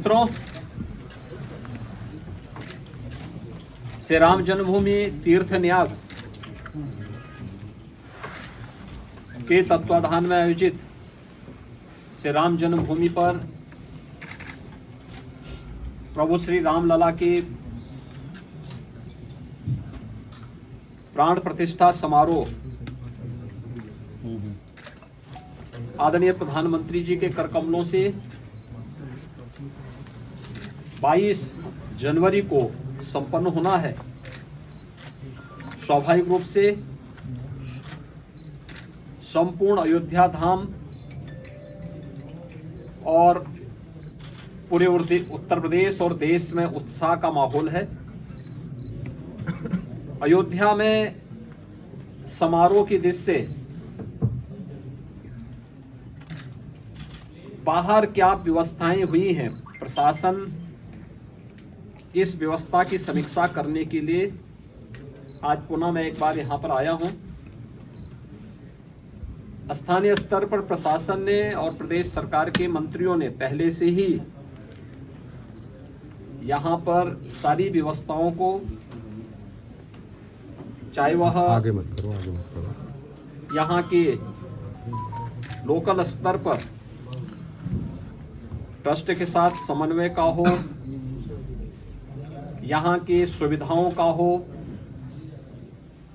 मित्रों, श्री राम जन्मभूमि तीर्थ न्यास के तत्वाधान में आयोजित श्री राम जन्मभूमि पर प्रभु श्री राम लला के प्राण प्रतिष्ठा समारोह आदरणीय प्रधानमंत्री जी के करकमलों से 22 जनवरी को संपन्न होना है। स्वाभाविक रूप से संपूर्ण अयोध्या धाम और पूरे उत्तर प्रदेश और देश में उत्साह का माहौल है। अयोध्या में समारोह की दृष्टि से बाहर क्या व्यवस्थाएं हुई हैं, प्रशासन इस व्यवस्था की समीक्षा करने के लिए आज पुनः मैं एक बार यहां पर आया हूं। स्थानीय स्तर पर प्रशासन ने और प्रदेश सरकार के मंत्रियों ने पहले से ही यहां पर सारी व्यवस्थाओं को, चाहे वह आगे मत करो यहाँ के लोकल स्तर पर ट्रस्ट के साथ समन्वय का हो, यहाँ की सुविधाओं का हो,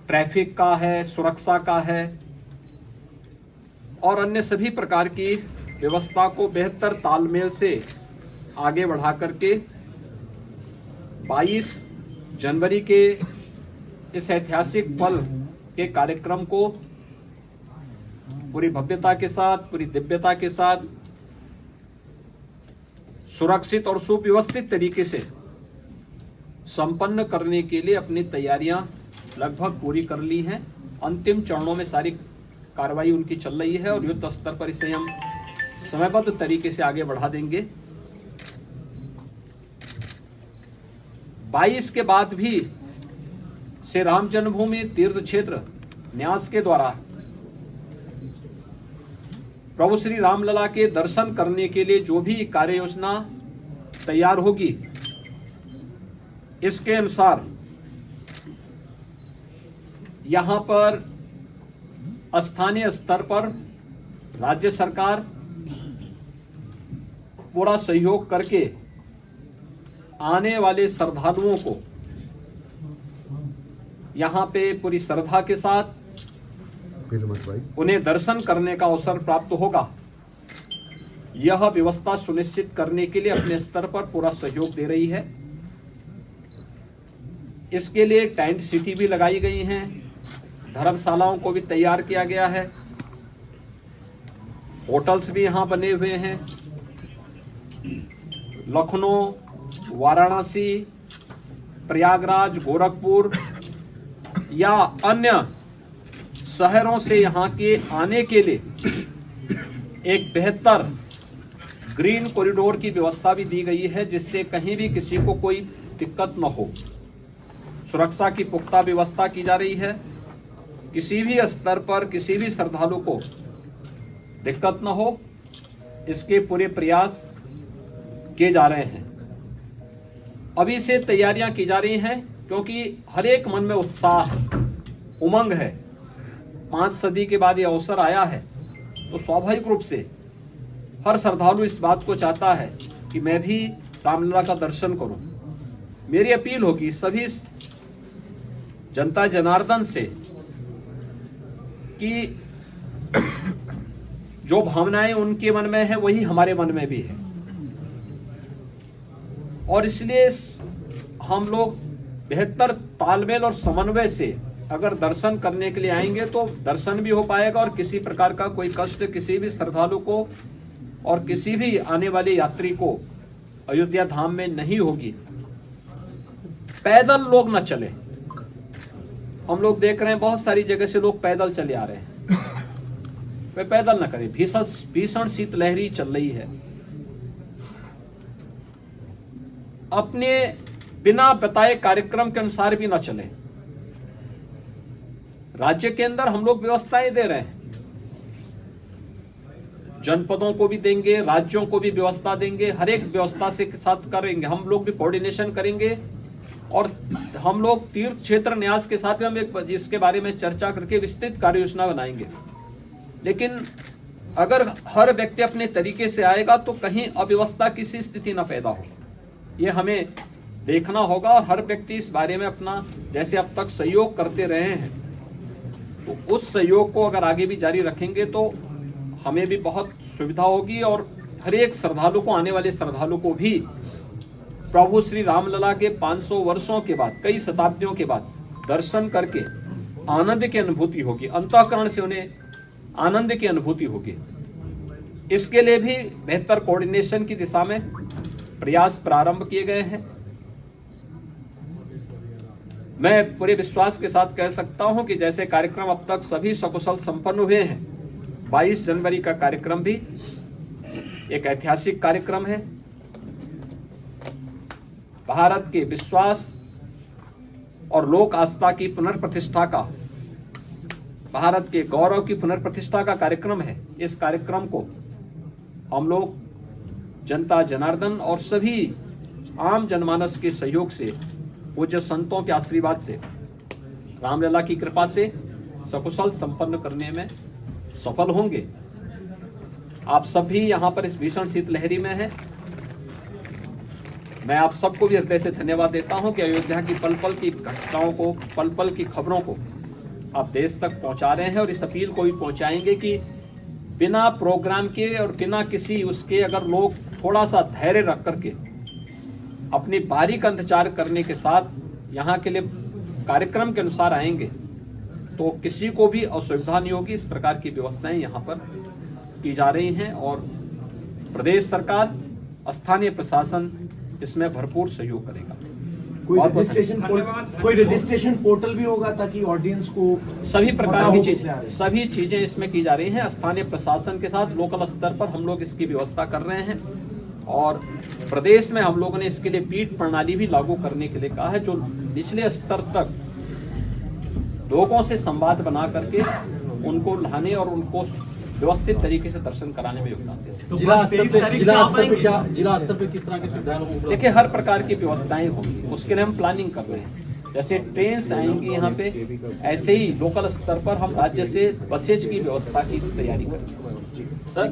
ट्रैफिक का है, सुरक्षा का है और अन्य सभी प्रकार की व्यवस्था को बेहतर तालमेल से आगे बढ़ा करके 22 जनवरी के इस ऐतिहासिक पल के कार्यक्रम को पूरी भव्यता के साथ, पूरी दिव्यता के साथ, सुरक्षित और सुव्यवस्थित तरीके से संपन्न करने के लिए अपनी तैयारियां लगभग पूरी कर ली हैं। अंतिम चरणों में सारी कार्रवाई उनकी चल रही है और युद्ध स्तर पर इसे हम समयबद्ध तरीके से आगे बढ़ा देंगे। 22 के बाद भी श्री राम जन्मभूमि तीर्थ क्षेत्र न्यास के द्वारा प्रभु श्री रामलला के दर्शन करने के लिए जो भी कार्य योजना तैयार होगी, इसके अनुसार यहां पर स्थानीय स्तर पर राज्य सरकार पूरा सहयोग करके आने वाले श्रद्धालुओं को यहां पे पूरी श्रद्धा के साथ उन्हें दर्शन करने का अवसर प्राप्त होगा। यह व्यवस्था सुनिश्चित करने के लिए अपने स्तर पर पूरा सहयोग दे रही है। इसके लिए टेंट सिटी भी लगाई गई हैं, धर्मशालाओं को भी तैयार किया गया है, होटल्स भी यहां बने हुए हैं। लखनऊ, वाराणसी, प्रयागराज, गोरखपुर या अन्य शहरों से यहाँ के आने के लिए एक बेहतर ग्रीन कॉरिडोर की व्यवस्था भी दी गई है, जिससे कहीं भी किसी को कोई दिक्कत न हो। सुरक्षा की पुख्ता व्यवस्था की जा रही है। किसी भी स्तर पर किसी भी श्रद्धालु को दिक्कत न हो, इसके पूरे प्रयास किए जा रहे हैं। अभी से तैयारियां की जा रही हैं क्योंकि हर एक मन में उत्साह है, उमंग है। 5 सदी के बाद ये अवसर आया है, तो स्वाभाविक रूप से हर श्रद्धालु इस बात को चाहता है कि मैं भी रामलला का दर्शन करूं। मेरी अपील होगी सभी जनता जनार्दन से कि जो भावनाएं उनके मन में है वही हमारे मन में भी है, और इसलिए हम लोग बेहतर तालमेल और समन्वय से अगर दर्शन करने के लिए आएंगे तो दर्शन भी हो पाएगा और किसी प्रकार का कोई कष्ट किसी भी श्रद्धालु को और किसी भी आने वाले यात्री को अयोध्या धाम में नहीं होगी। पैदल लोग न चले। हम लोग देख रहे हैं बहुत सारी जगह से लोग पैदल चले आ रहे हैं, वे पैदल न करें। भीषण शीतलहरी चल रही है। अपने बिना बताए कार्यक्रम के अनुसार भी न चले। राज्य के अंदर हम लोग व्यवस्थाएं दे रहे हैं, जनपदों को भी देंगे, राज्यों को भी व्यवस्था देंगे, हर एक व्यवस्था से साथ करेंगे। हम लोग भी कोऑर्डिनेशन करेंगे और हम लोग तीर्थ क्षेत्र न्यास के साथ में हम एक इसके बारे में चर्चा करके विस्तृत कार्य योजना बनाएंगे। लेकिन अगर हर व्यक्ति अपने तरीके से आएगा तो कहीं अव्यवस्था की सी स्थिति न पैदा हो, ये हमें देखना होगा। और हर व्यक्ति इस बारे में अपना जैसे अब तक सहयोग करते रहे हैं, तो उस सहयोग को अगर आगे भी जारी रखेंगे तो हमें भी बहुत सुविधा होगी और हर एक श्रद्धालु को, आने वाले श्रद्धालु को भी प्रभु श्री रामलला के 500 वर्षों के बाद, कई शताब्दियों के बाद दर्शन करके आनंद की अनुभूति होगी, अंतःकरण से उन्हें आनंद की अनुभूति होगी। इसके लिए भी बेहतर कोऑर्डिनेशन की दिशा में प्रयास प्रारंभ किए गए हैं। मैं पूरे विश्वास के साथ कह सकता हूं कि जैसे कार्यक्रम अब तक सभी सकुशल संपन्न हुए हैं, 22 जनवरी का कार्यक्रम भी एक ऐतिहासिक कार्यक्रम है। भारत के विश्वास और लोक आस्था की पुनर्प्रतिष्ठा का, भारत के गौरव की पुनर्प्रतिष्ठा का कार्यक्रम है। इस कार्यक्रम को हम लोग जनता जनार्दन और सभी आम जनमानस के सहयोग से, पूज्य संतों के आशीर्वाद से, रामलला की कृपा से सकुशल संपन्न करने में सफल होंगे। आप सभी यहाँ पर इस भीषण शीतलहरी में हैं। मैं आप सबको भी हृदय से धन्यवाद देता हूँ कि अयोध्या की पल पल की घटनाओं को, पल पल की खबरों को आप देश तक पहुँचा रहे हैं और इस अपील को भी पहुँचाएंगे कि बिना प्रोग्राम के और बिना किसी उसके अगर लोग थोड़ा सा धैर्य रख करके अपनी बारी का इंतजार करने के साथ यहाँ के लिए कार्यक्रम के अनुसार आएंगे तो किसी को भी असुविधा नहीं होगी। इस प्रकार की व्यवस्थाएं यहाँ पर की जा रही हैं और प्रदेश सरकार, स्थानीय प्रशासन इसमें भरपूर सहयोग करेगा। कोई रजिस्ट्रेशन पोर्टल भी होगा ताकि ऑडियंस को सभी प्रकार की सभी चीजें इसमें की जा रही हैं। स्थानीय प्रशासन के साथ लोकल स्तर पर हम लोग इसकी व्यवस्था कर रहे हैं और प्रदेश में हम लोगों ने इसके लिए पीठ प्रणाली भी लागू करने के लिए कहा है, जो निचले स्तर तक लोगों से संवाद बना करके उनको लाने और उनको व्यवस्थित तरीके से दर्शन कराने में योगदान दे सके। जिला स्तर पे किस तरह की सुविधाएं? देखिए, हर प्रकार की व्यवस्थाएं होंगी, उसके लिए हम प्लानिंग कर रहे हैं। जैसे ट्रेन आएंगी यहाँ पे, ऐसे ही लोकल स्तर पर हम राज्य से बसेज की व्यवस्था की तैयारी करेंगे। सर